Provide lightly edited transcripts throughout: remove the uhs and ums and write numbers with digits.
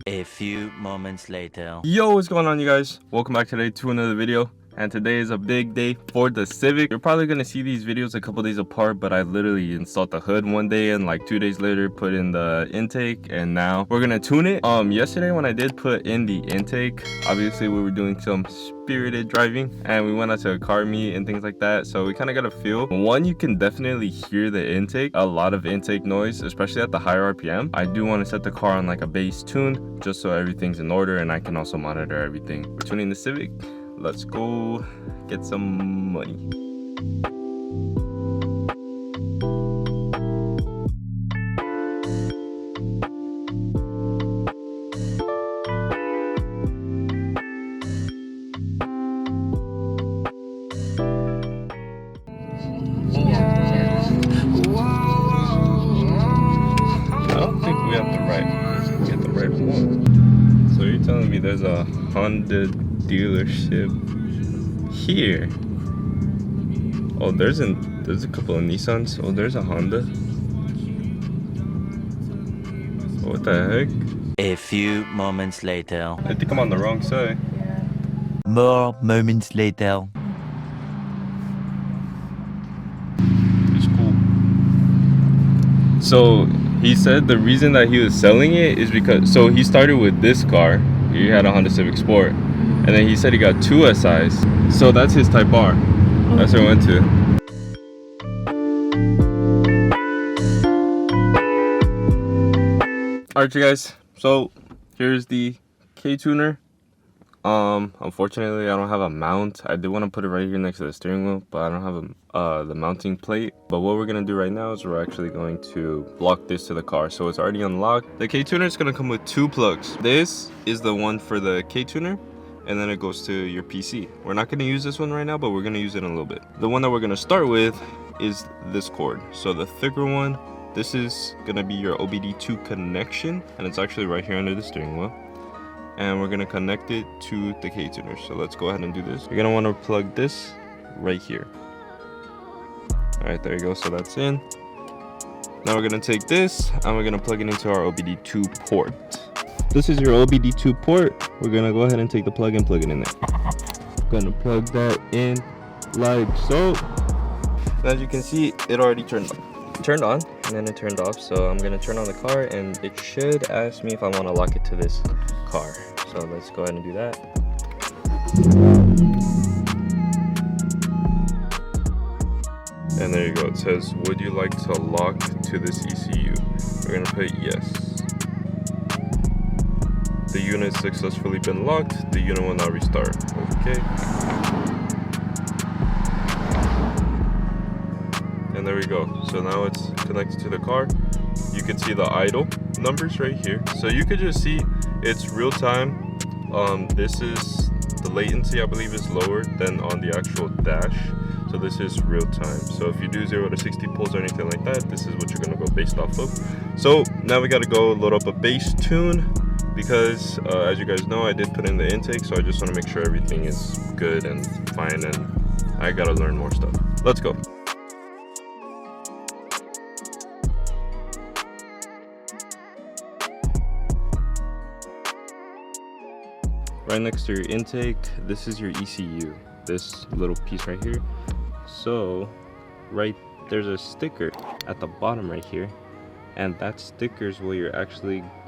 A few moments later. Yo, what's going on, you guys? Welcome back today to another video. And today is a big day for the Civic. You're probably gonna see these videos a couple days apart, but I literally installed the hood one day and like 2 days later put in the intake, and now we're gonna tune it. Yesterday when I did put in the intake, obviously we were doing some spirited driving and we went out to a car meet and things like that, so we kind of got a feel. One, you can definitely hear the intake, a lot of intake noise, especially at the higher RPM. I do want to set the car on like a bass tune just so everything's in order and I can also monitor everything. We're tuning the Civic. Let's go get some money. I don't think we have the right one. So you're telling me there's a Honda dealership here? Oh, there's a couple of Nissans. Oh, there's a Honda. What the heck? A few moments later. I think I'm on the wrong side. More moments later. It's cool. So he said the reason that he was selling it is because, so he started with this car. He had a Honda Civic Sport. And then he said he got 2 SIs. So that's his Type R. That's where I went to. Alright, you guys. So here's the KTuner. Unfortunately I don't have a mount. I did want to put it right here next to the steering wheel, but I don't have the mounting plate. But what we're gonna do right now is we're actually going to lock this to the car. So it's already unlocked. The KTuner is gonna come with 2 plugs. This is the one for the KTuner, and then it goes to your PC. We're not gonna use this one right now, but we're gonna use it in a little bit. The one that we're gonna start with is this cord. So the thicker one, this is gonna be your OBD2 connection, and it's actually right here under the steering wheel. And we're gonna connect it to the KTuner. So let's go ahead and do this. You're gonna wanna plug this right here. All right, there you go, so that's in. Now we're gonna take this and we're gonna plug it into our OBD2 port. This is your OBD2 port. We're gonna go ahead and take the plug and plug it in there. Gonna plug that in like so. As you can see, it already turned on and then it turned off. So I'm gonna turn on the car and it should ask me if I want to lock it to this car. So let's go ahead and do that. And there you go. It says, would you like to lock to this ECU? We're gonna put yes. The unit successfully been locked. The unit will now restart. Okay. And there we go. So now it's connected to the car. You can see the idle numbers right here. So you could just see it's real time. This is the latency, I believe, is lower than on the actual dash. So this is real time. So if you do 0 to 60 pulls or anything like that, this is what you're gonna go based off of. So now we gotta go load up a bass tune, because as you guys know, I did put in the intake, so I just want to make sure everything is good and fine, and I gotta learn more stuff. Let's go. Right next to your intake, this is your ECU, this little piece right here. So there's a sticker at the bottom right here, and that sticker is where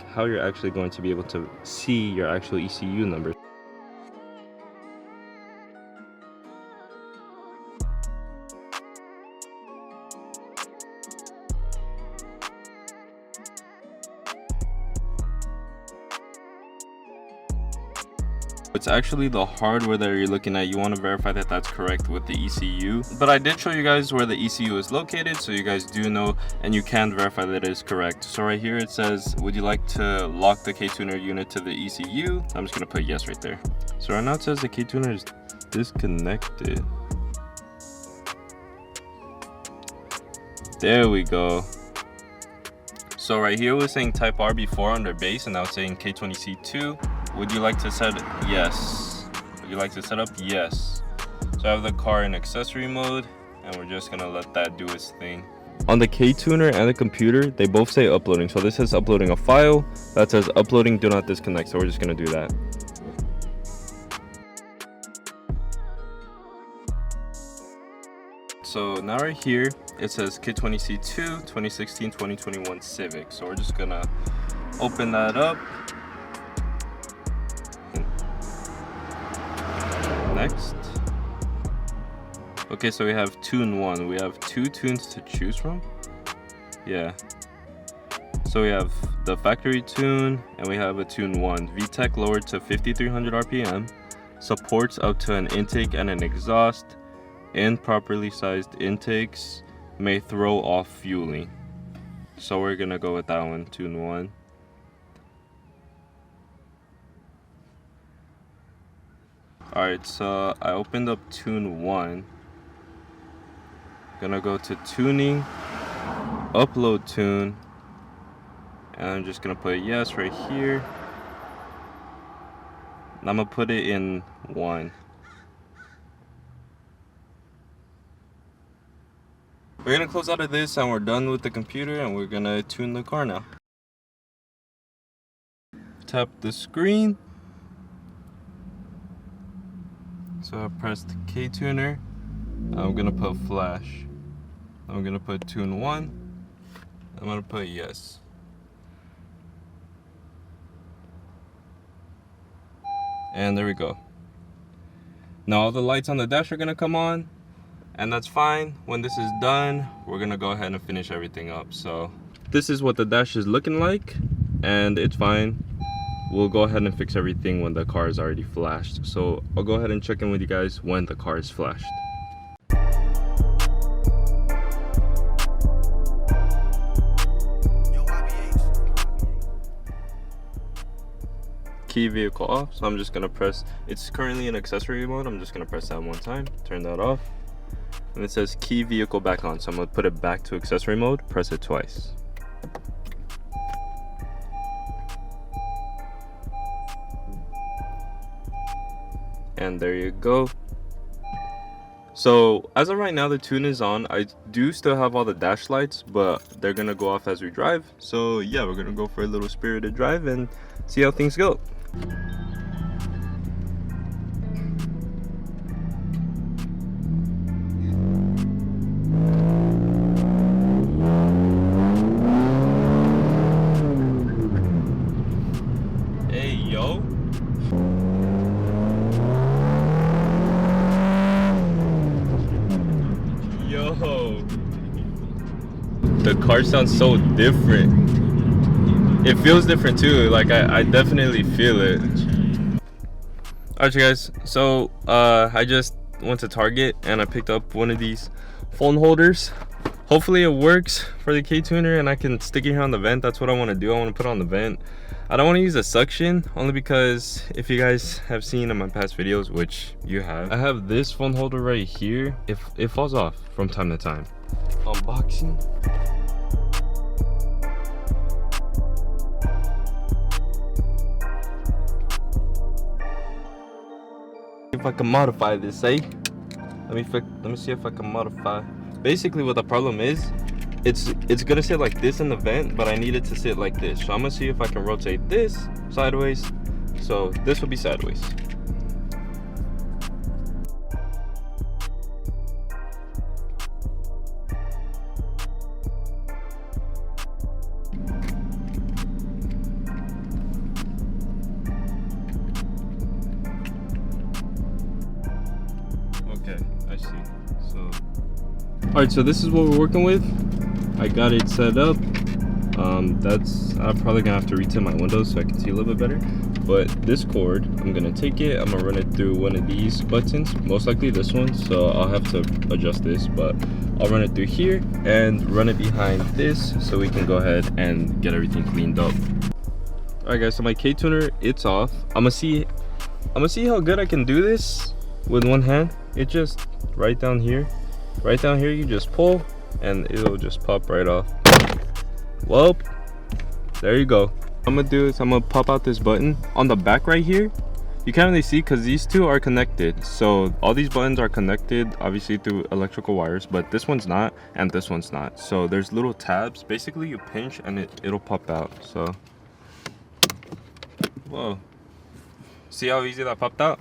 how you're actually going to be able to see your actual ECU number. It's actually the hardware that you're looking at. You want to verify that that's correct with the ECU. But I did show you guys where the ECU is located, so you guys do know and you can verify that it is correct. So right here it says, would you like to lock the KTuner unit to the ECU? I'm just going to put yes right there. So right now it says the KTuner is disconnected. There we go. So right here it was saying Type R before under base, and now it's saying K20C2. Would you like to set yes? Would you like to set up yes? So I have the car in accessory mode, and we're just gonna let that do its thing. On the KTuner and the computer, they both say uploading. So this says uploading a file, that says uploading, do not disconnect. So we're just gonna do that. So now right here, it says K20C2 2016-2021 Civic. So we're just gonna open that up. Next. Okay, so we have tune 1. We have 2 tunes to choose from. Yeah. So we have the factory tune and we have a tune 1. VTEC lowered to 5300 RPM. Supports up to an intake and an exhaust. Improperly sized intakes may throw off fueling. So we're gonna go with that one, tune 1. Alright, so I opened up tune 1. Gonna go to tuning, upload tune, and I'm just gonna put yes right here. And I'm gonna put it in 1. We're gonna close out of this and we're done with the computer and we're gonna tune the car now. Tap the screen. So I pressed KTuner. I'm gonna put flash. I'm gonna put tune 1. I'm gonna put yes. And there we go. Now all the lights on the dash are gonna come on, and that's fine. When this is done, we're gonna go ahead and finish everything up. So this is what the dash is looking like, and it's fine. We'll go ahead and fix everything when the car is already flashed. So I'll go ahead and check in with you guys when the car is flashed. Key vehicle off, so I'm just gonna press, it's currently in accessory mode, I'm just gonna press that one time, turn that off, and it says key vehicle back on, so I'm gonna put it back to accessory mode, press it twice. And there you go. So as of right now, the tune is on. I do still have all the dash lights, but they're gonna go off as we drive. So yeah, we're gonna go for a little spirited drive and see how things go. Hey yo. Yo. The car sounds so different. It feels different too, like I definitely feel it. Alright you guys, so I just went to Target and I picked up one of these phone holders. Hopefully it works for the KTuner and I can stick it here on the vent. That's what I want to do. I want to put it on the vent. I don't want to use a suction, only because if you guys have seen in my past videos, which you have, I have this phone holder right here. It falls off from time to time. Unboxing. If I can modify this, eh? Let me see if I can modify. Basically what the problem is, it's gonna sit like this in the vent, but I need it to sit like this. So I'm gonna see if I can rotate this sideways. So this will be sideways. Okay, I see. So alright, so this is what we're working with. I got it set up. I'm probably gonna have to retint my windows so I can see a little bit better. But this cord, I'm gonna take it, I'm gonna run it through one of these buttons, most likely this one, so I'll have to adjust this, but I'll run it through here and run it behind this so we can go ahead and get everything cleaned up. Alright guys, so my KTuner, it's off. I'm gonna see how good I can do this with one hand. It just right down here you just pull and it'll just pop right off. Well, there you go. I'm gonna do is I'm gonna pop out this button on the back right here. You can't really see because these two are connected. So all these buttons are connected obviously through electrical wires, but this one's not and this one's not. So there's little tabs. Basically you pinch and it'll pop out. So whoa, see how easy that popped out?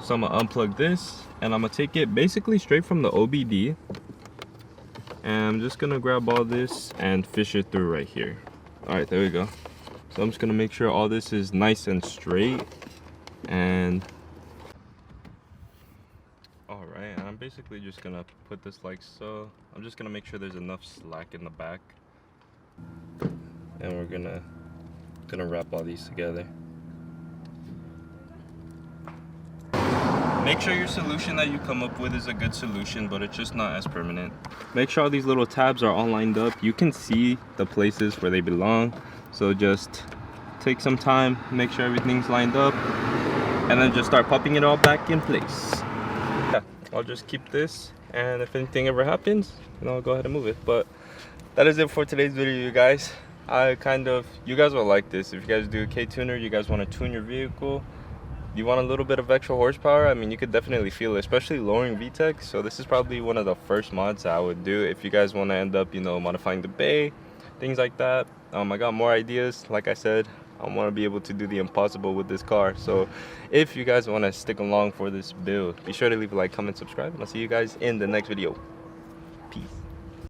So I'm gonna unplug this and I'm gonna take it basically straight from the OBD, and I'm just gonna grab all this and fish it through right here. All right, there we go. So I'm just gonna make sure all this is nice and straight. And all right, I'm basically just gonna put this like so. I'm just gonna make sure there's enough slack in the back, and we're gonna wrap all these together. Make sure your solution that you come up with is a good solution, but it's just not as permanent. Make sure all these little tabs are all lined up. You can see the places where they belong. So just take some time, make sure everything's lined up, and then just start popping it all back in place. Yeah, I'll just keep this, and if anything ever happens, then I'll go ahead and move it. But that is it for today's video, you guys. You guys will like this. If you guys do a K-tuner, you guys want to tune your vehicle, you want a little bit of extra horsepower, I mean, you could definitely feel it, especially lowering VTEC. So this is probably one of the first mods I would do if you guys want to end up, you know, modifying the bay, things like that. I got more ideas. Like I said, I want to be able to do the impossible with this car. So if you guys want to stick along for this build, be sure to leave a like, comment, subscribe, and I'll see you guys in the next video.